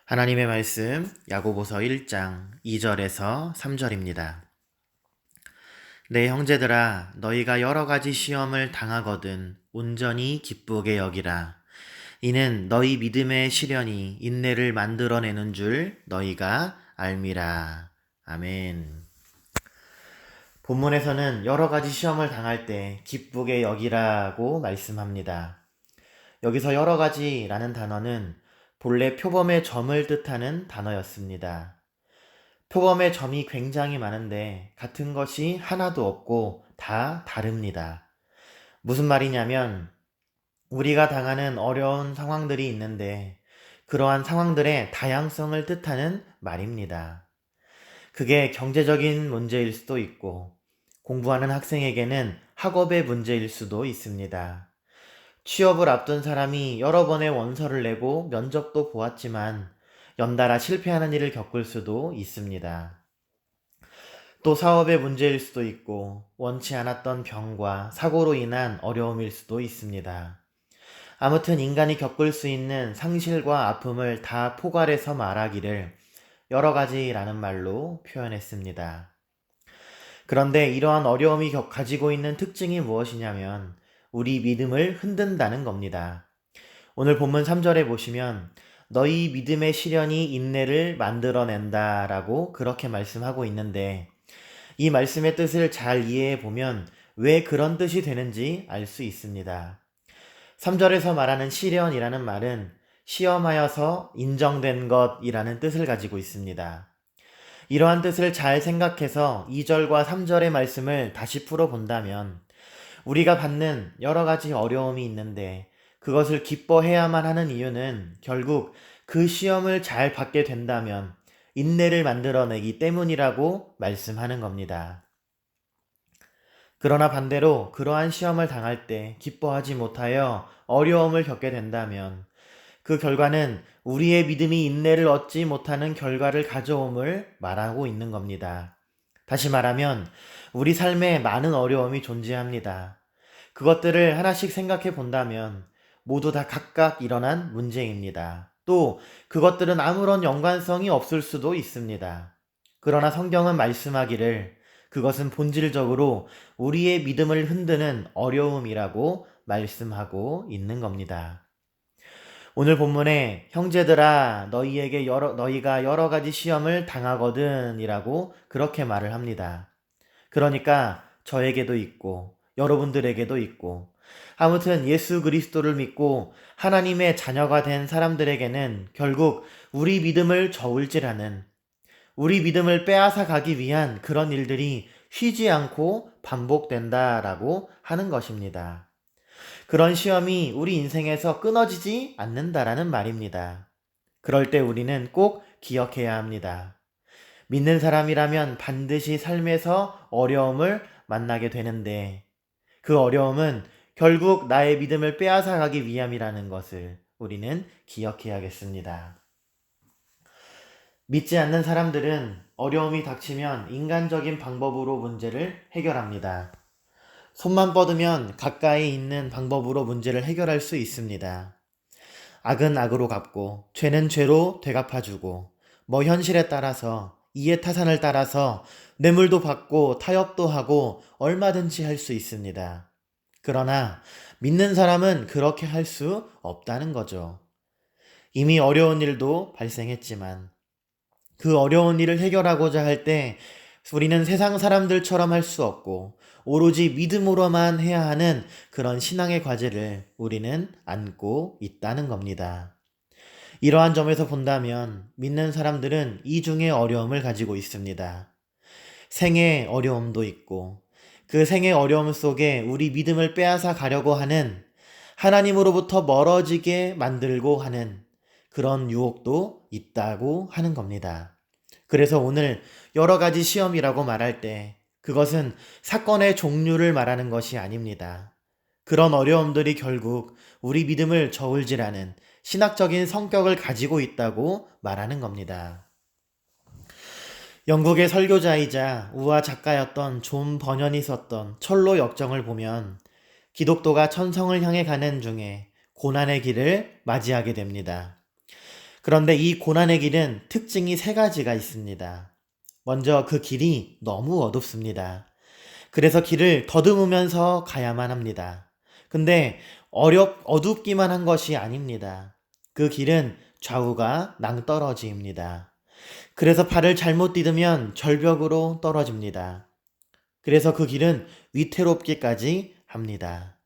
하나님의 말씀 야고보서 1장 2절에서 3절입니다. 내 형제들아 너희가 여러 가지 시험을 당하거든 온전히 기쁘게 여기라. 이는 너희 믿음의 시련이 인내를 만들어내는 줄 너희가 알미라. 아멘. 본문에서는 여러 가지 시험을 당할 때 기쁘게 여기라고 말씀합니다. 여기서 여러 가지라는 단어는 본래 표범의 점을 뜻하는 단어였습니다. 표범의 점이 굉장히 많은데 같은 것이 하나도 없고 다 다릅니다. 무슨 말이냐면 우리가 당하는 어려운 상황들이 있는데 그러한 상황들의 다양성을 뜻하는 말입니다. 그게 경제적인 문제일 수도 있고 공부하는 학생에게는 학업의 문제일 수도 있습니다. 취업을 앞둔 사람이 여러 번의 원서를 내고 면접도 보았지만 연달아 실패하는 일을 겪을 수도 있습니다. 또 사업의 문제일 수도 있고 원치 않았던 병과 사고로 인한 어려움일 수도 있습니다. 아무튼 인간이 겪을 수 있는 상실과 아픔을 다 포괄해서 말하기를 여러 가지라는 말로 표현했습니다. 그런데 이러한 어려움이 가지고 있는 특징이 무엇이냐면 우리 믿음을 흔든다는 겁니다. 오늘 본문 3절에 보시면 너희 믿음의 시련이 인내를 만들어낸다 라고 그렇게 말씀하고 있는데 이 말씀의 뜻을 잘 이해해 보면 왜 그런 뜻이 되는지 알 수 있습니다. 3절에서 말하는 시련이라는 말은 시험하여서 인정된 것이라는 뜻을 가지고 있습니다. 이러한 뜻을 잘 생각해서 2절과 3절의 말씀을 다시 풀어본다면 우리가 받는 여러 가지 어려움이 있는데 그것을 기뻐해야만 하는 이유는 결국 그 시험을 잘 받게 된다면 인내를 만들어내기 때문이라고 말씀하는 겁니다. 그러나 반대로 그러한 시험을 당할 때 기뻐하지 못하여 어려움을 겪게 된다면 그 결과는 우리의 믿음이 인내를 얻지 못하는 결과를 가져옴을 말하고 있는 겁니다. 다시 말하면 우리 삶에 많은 어려움이 존재합니다. 그것들을 하나씩 생각해 본다면 모두 다 각각 일어난 문제입니다. 또 그것들은 아무런 연관성이 없을 수도 있습니다. 그러나 성경은 말씀하기를 그것은 본질적으로 우리의 믿음을 흔드는 어려움이라고 말씀하고 있는 겁니다. 오늘 본문에 형제들아 너희가 여러 가지 시험을 당하거든 이라고 그렇게 말을 합니다. 그러니까 저에게도 있고 여러분들에게도 있고 아무튼 예수 그리스도를 믿고 하나님의 자녀가 된 사람들에게는 결국 우리 믿음을 저울질하는 우리 믿음을 빼앗아 가기 위한 그런 일들이 쉬지 않고 반복된다라고 하는 것입니다. 그런 시험이 우리 인생에서 끊어지지 않는다라는 말입니다. 그럴 때 우리는 꼭 기억해야 합니다. 믿는 사람이라면 반드시 삶에서 어려움을 만나게 되는데 그 어려움은 결국 나의 믿음을 빼앗아 가기 위함이라는 것을 우리는 기억해야겠습니다. 믿지 않는 사람들은 어려움이 닥치면 인간적인 방법으로 문제를 해결합니다. 손만 뻗으면 가까이 있는 방법으로 문제를 해결할 수 있습니다. 악은 악으로 갚고 죄는 죄로 되갚아주고 현실에 따라서 이해타산을 따라서 뇌물도 받고 타협도 하고 얼마든지 할 수 있습니다. 그러나 믿는 사람은 그렇게 할 수 없다는 거죠. 이미 어려운 일도 발생했지만 그 어려운 일을 해결하고자 할 때 우리는 세상 사람들처럼 할 수 없고 오로지 믿음으로만 해야 하는 그런 신앙의 과제를 우리는 안고 있다는 겁니다. 이러한 점에서 본다면 믿는 사람들은 이중의 어려움을 가지고 있습니다. 생의 어려움도 있고 그 생의 어려움 속에 우리 믿음을 빼앗아 가려고 하는 하나님으로부터 멀어지게 만들고 하는 그런 유혹도 있다고 하는 겁니다. 그래서 오늘 여러 가지 시험이라고 말할 때 그것은 사건의 종류를 말하는 것이 아닙니다. 그런 어려움들이 결국 우리 믿음을 저울질하는 신학적인 성격을 가지고 있다고 말하는 겁니다. 영국의 설교자이자 우화 작가였던 존 버년이 썼던 철로 역정을 보면 기독도가 천성을 향해 가는 중에 고난의 길을 맞이하게 됩니다. 그런데 이 고난의 길은 특징이 세 가지가 있습니다. 먼저 그 길이 너무 어둡습니다. 그래서 길을 더듬으면서 가야만 합니다. 근데 어둡기만 한 것이 아닙니다. 그 길은 좌우가 낭떠러지입니다. 그래서 발을 잘못 디디면 절벽으로 떨어집니다. 그래서 그 길은 위태롭기까지 합니다.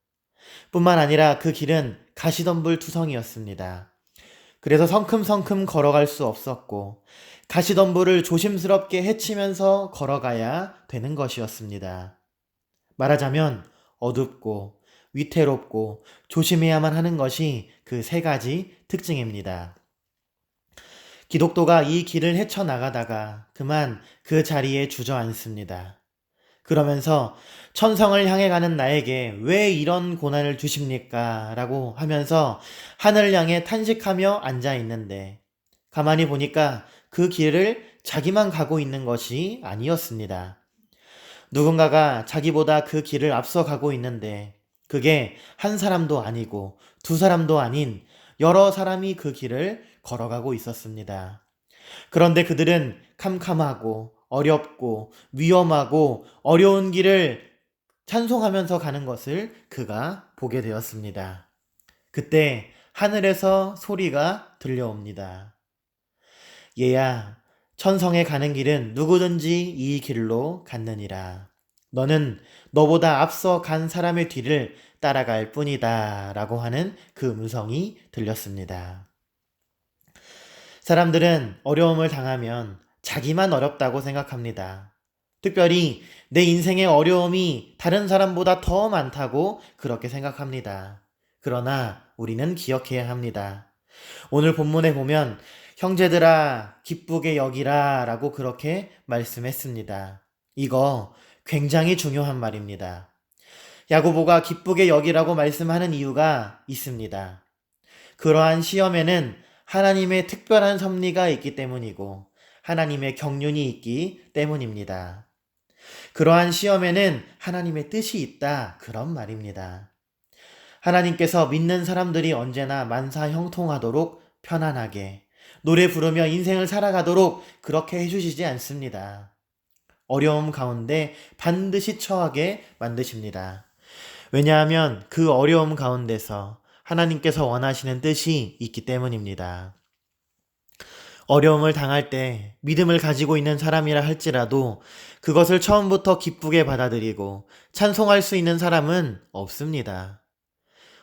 뿐만 아니라 그 길은 가시덤불 투성이었습니다. 그래서 성큼성큼 걸어갈 수 없었고 가시덤불을 조심스럽게 헤치면서 걸어가야 되는 것이었습니다. 말하자면 어둡고 위태롭고 조심해야만 하는 것이 그 세 가지 특징입니다. 기독도가 이 길을 헤쳐나가다가 그만 그 자리에 주저앉습니다. 그러면서 천성을 향해 가는 나에게 왜 이런 고난을 주십니까? 라고 하면서 하늘을 향해 탄식하며 앉아 있는데 가만히 보니까 그 길을 자기만 가고 있는 것이 아니었습니다. 누군가가 자기보다 그 길을 앞서 가고 있는데 그게 한 사람도 아니고 두 사람도 아닌 여러 사람이 그 길을 걸어가고 있었습니다. 그런데 그들은 캄캄하고 어렵고 위험하고 어려운 길을 찬송하면서 가는 것을 그가 보게 되었습니다. 그때 하늘에서 소리가 들려옵니다. 얘야, 천성에 가는 길은 누구든지 이 길로 갔느니라. 너는 너보다 앞서 간 사람의 뒤를 따라갈 뿐이다. 라고 하는 그 음성이 들렸습니다. 사람들은 어려움을 당하면 자기만 어렵다고 생각합니다. 특별히 내 인생의 어려움이 다른 사람보다 더 많다고 그렇게 생각합니다. 그러나 우리는 기억해야 합니다. 오늘 본문에 보면 형제들아 기쁘게 여기라 라고 그렇게 말씀했습니다. 이거 굉장히 중요한 말입니다. 야고보가 기쁘게 여기라고 말씀하는 이유가 있습니다. 그러한 시험에는 하나님의 특별한 섭리가 있기 때문이고 하나님의 경륜이 있기 때문입니다. 그러한 시험에는 하나님의 뜻이 있다 그런 말입니다. 하나님께서 믿는 사람들이 언제나 만사 형통하도록 편안하게 노래 부르며 인생을 살아가도록 그렇게 해주시지 않습니다. 어려움 가운데 반드시 처하게 만드십니다. 왜냐하면 그 어려움 가운데서 하나님께서 원하시는 뜻이 있기 때문입니다. 어려움을 당할 때 믿음을 가지고 있는 사람이라 할지라도 그것을 처음부터 기쁘게 받아들이고 찬송할 수 있는 사람은 없습니다.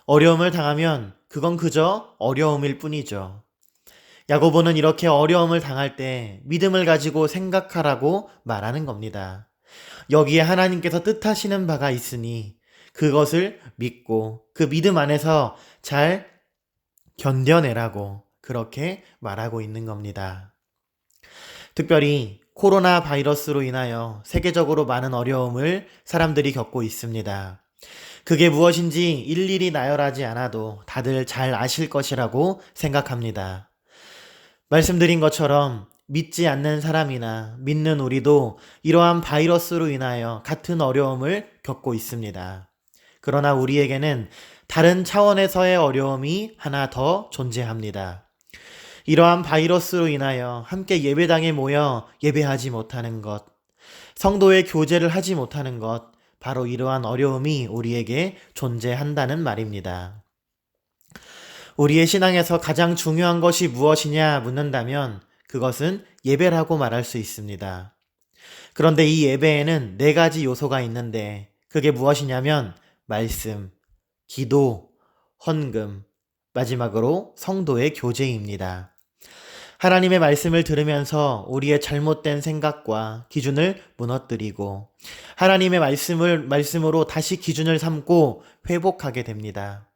어려움을 당하면 그건 그저 어려움일 뿐이죠. 야고보는 이렇게 어려움을 당할 때 믿음을 가지고 생각하라고 말하는 겁니다. 여기에 하나님께서 뜻하시는 바가 있으니 그것을 믿고 그 믿음 안에서 잘 견뎌내라고 그렇게 말하고 있는 겁니다. 특별히 코로나 바이러스로 인하여 세계적으로 많은 어려움을 사람들이 겪고 있습니다. 그게 무엇인지 일일이 나열하지 않아도 다들 잘 아실 것이라고 생각합니다. 말씀드린 것처럼 믿지 않는 사람이나 믿는 우리도 이러한 바이러스로 인하여 같은 어려움을 겪고 있습니다. 그러나 우리에게는 다른 차원에서의 어려움이 하나 더 존재합니다. 이러한 바이러스로 인하여 함께 예배당에 모여 예배하지 못하는 것, 성도의 교제를 하지 못하는 것, 바로 이러한 어려움이 우리에게 존재한다는 말입니다. 우리의 신앙에서 가장 중요한 것이 무엇이냐 묻는다면 그것은 예배라고 말할 수 있습니다. 그런데 이 예배에는 네 가지 요소가 있는데 그게 무엇이냐면 말씀, 기도, 헌금, 마지막으로 성도의 교제입니다. 하나님의 말씀을 들으면서 우리의 잘못된 생각과 기준을 무너뜨리고 하나님의 말씀으로 다시 기준을 삼고 회복하게 됩니다.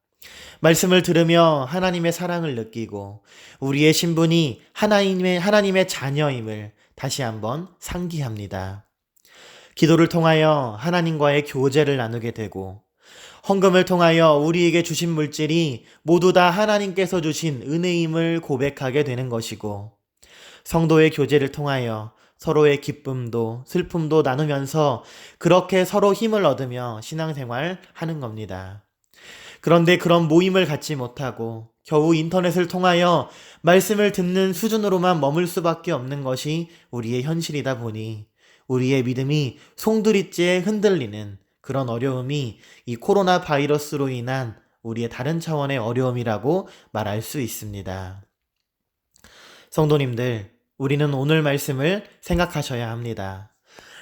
말씀을 들으며 하나님의 사랑을 느끼고 우리의 신분이 하나님의 자녀임을 다시 한번 상기합니다. 기도를 통하여 하나님과의 교제를 나누게 되고 헌금을 통하여 우리에게 주신 물질이 모두 다 하나님께서 주신 은혜임을 고백하게 되는 것이고 성도의 교제를 통하여 서로의 기쁨도 슬픔도 나누면서 그렇게 서로 힘을 얻으며 신앙생활 하는 겁니다. 그런데 그런 모임을 갖지 못하고 겨우 인터넷을 통하여 말씀을 듣는 수준으로만 머물 수밖에 없는 것이 우리의 현실이다 보니 우리의 믿음이 송두리째 흔들리는 그런 어려움이 이 코로나 바이러스로 인한 우리의 다른 차원의 어려움이라고 말할 수 있습니다. 성도님들, 우리는 오늘 말씀을 생각하셔야 합니다.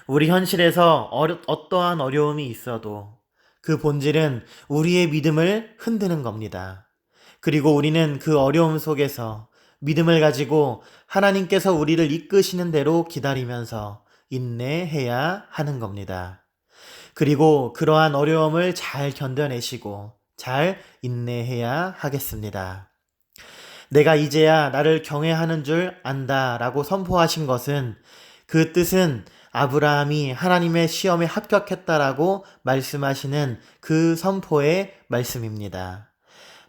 우리 현실에서 어떠한 어려움이 있어도 그 본질은 우리의 믿음을 흔드는 겁니다. 그리고 우리는 그 어려움 속에서 믿음을 가지고 하나님께서 우리를 이끄시는 대로 기다리면서 인내해야 하는 겁니다. 그리고 그러한 어려움을 잘 견뎌내시고 잘 인내해야 하겠습니다. 내가 이제야 나를 경외하는 줄 안다 라고 선포하신 것은 그 뜻은 아브라함이 하나님의 시험에 합격했다라고 말씀하시는 그 선포의 말씀입니다.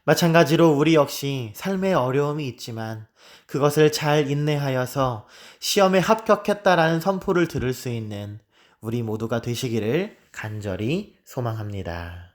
마찬가지로 우리 역시 삶의 어려움이 있지만 그것을 잘 인내하여서 시험에 합격했다라는 선포를 들을 수 있는 우리 모두가 되시기를 간절히 소망합니다.